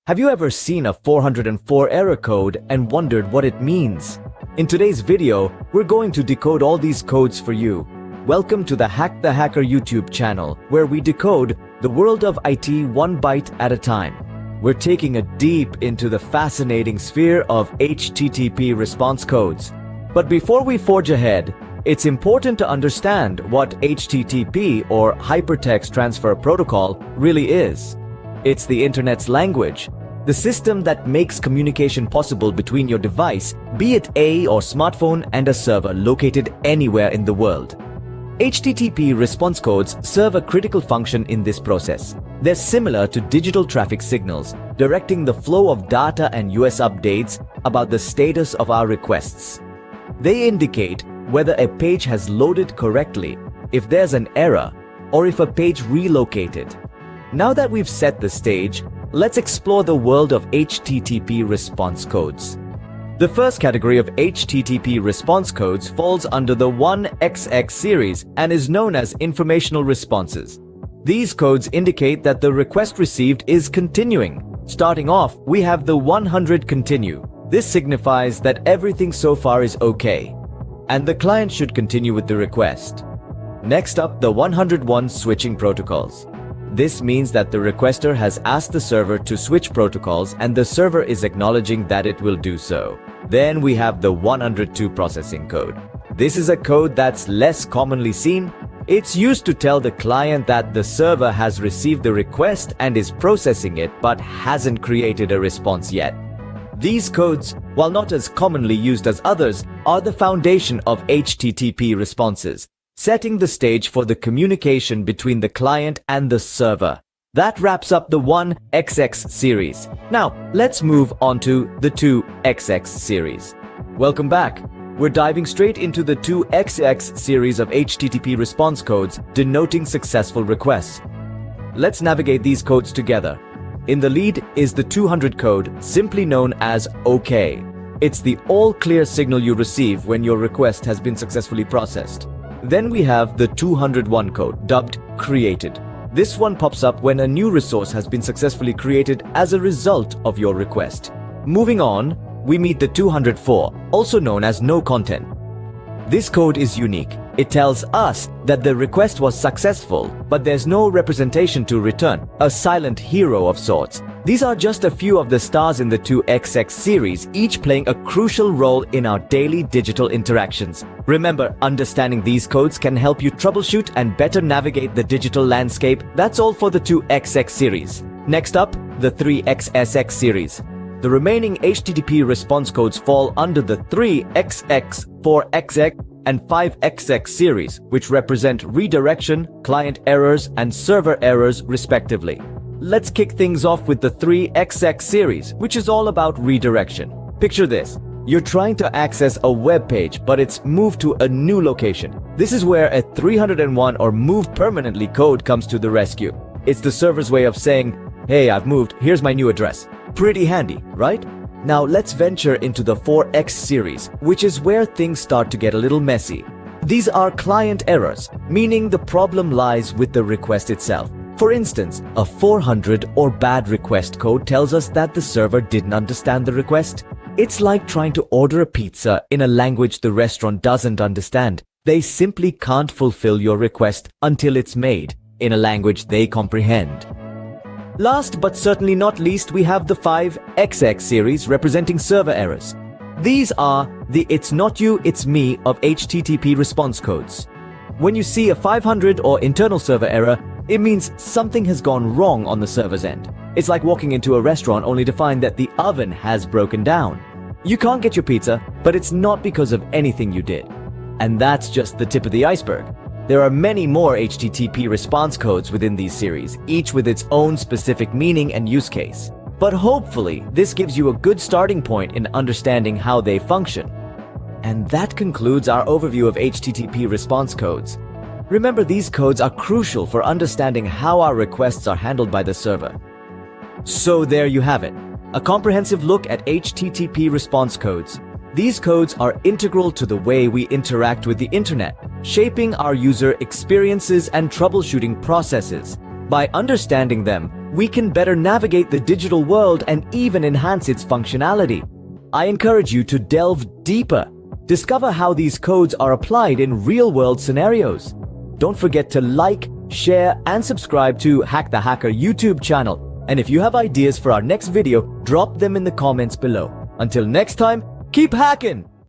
Have you ever seen a 404 error code and wondered what it means? In today's video, we're going to decode all these codes for you. Welcome to the Hack the Hacker YouTube channel, where we decode the world of IT one byte at a time. We're taking a deep into the fascinating sphere of HTTP response codes. But before we forge ahead, it's important to understand what HTTP, or Hypertext Transfer Protocol, really is. It's the internet's language, the system that makes communication possible between your device, be it or smartphone, and a server located anywhere in the world. HTTP response codes serve a critical function in this process. They're similar to digital traffic signals, directing the flow of data and US updates about the status of our requests. They indicate whether a page has loaded correctly, if there's an error, or if a page relocated. Now that we've set the stage, let's explore the world of HTTP response codes. The first category of HTTP response codes falls under the 1XX series and is known as informational responses. These codes indicate that the request received is continuing. Starting off, we have the 100 continue. This signifies that everything so far is okay, and the client should continue with the request. Next up, the 101 switching protocols. This means that the requester has asked the server to switch protocols and the server is acknowledging that it will do so. Then we have the 102 processing code. This is a code that's less commonly seen. It's used to tell the client that the server has received the request and is processing it but hasn't created a response yet. These codes, while not as commonly used as others, are the foundation of HTTP responses, setting the stage for the communication between the client and the server. That wraps up the 1XX series. Now, let's move on to the 2XX series. Welcome back. We're diving straight into the 2XX series of HTTP response codes denoting successful requests. Let's navigate these codes together. In the lead is the 200 code, simply known as OK. It's the all-clear signal you receive when your request has been successfully processed. Then we have the 201 code, dubbed created. This one pops up when a new resource has been successfully created as a result of your request. Moving on, we meet the 204, also known as no content. This code is unique. It tells us that the request was successful, but there's no representation to return, a silent hero of sorts. These are just a few of the stars in the 2XX series, each playing a crucial role in our daily digital interactions. Remember, understanding these codes can help you troubleshoot and better navigate the digital landscape. That's all for the 2XX series. Next up, the 3XSX series. The remaining HTTP response codes fall under the 3XX, 4XX, and 5XX series, which represent redirection, client errors, and server errors respectively. Let's kick things off with the 3XX series, which is all about redirection. Picture this. You're trying to access a web page, but it's moved to a new location. This is where a 301 or move permanently code comes to the rescue. It's the server's way of saying, hey, I've moved, here's my new address. Pretty handy, right? Now let's venture into the 4X series, which is where things start to get a little messy. These are client errors, meaning the problem lies with the request itself. For instance, a 400 or bad request code tells us that the server didn't understand the request. It's like trying to order a pizza in a language the restaurant doesn't understand. They simply can't fulfill your request until it's made in a language they comprehend. Last but certainly not least, we have the 5XX series representing server errors. These are the it's not you, it's me of HTTP response codes. When you see a 500 or internal server error, it means something has gone wrong on the server's end. It's like walking into a restaurant only to find that the oven has broken down. You can't get your pizza, but it's not because of anything you did. And that's just the tip of the iceberg. There are many more HTTP response codes within these series, each with its own specific meaning and use case. But hopefully, this gives you a good starting point in understanding how they function. And that concludes our overview of HTTP response codes. Remember, these codes are crucial for understanding how our requests are handled by the server. So there you have it, a comprehensive look at HTTP response codes. These codes are integral to the way we interact with the internet, shaping our user experiences and troubleshooting processes. By understanding them, we can better navigate the digital world and even enhance its functionality. I encourage you to delve deeper. Discover how these codes are applied in real-world scenarios. Don't forget to like, share, and subscribe to Hack the Hacker YouTube channel. And if you have ideas for our next video, drop them in the comments below. Until next time, keep hacking!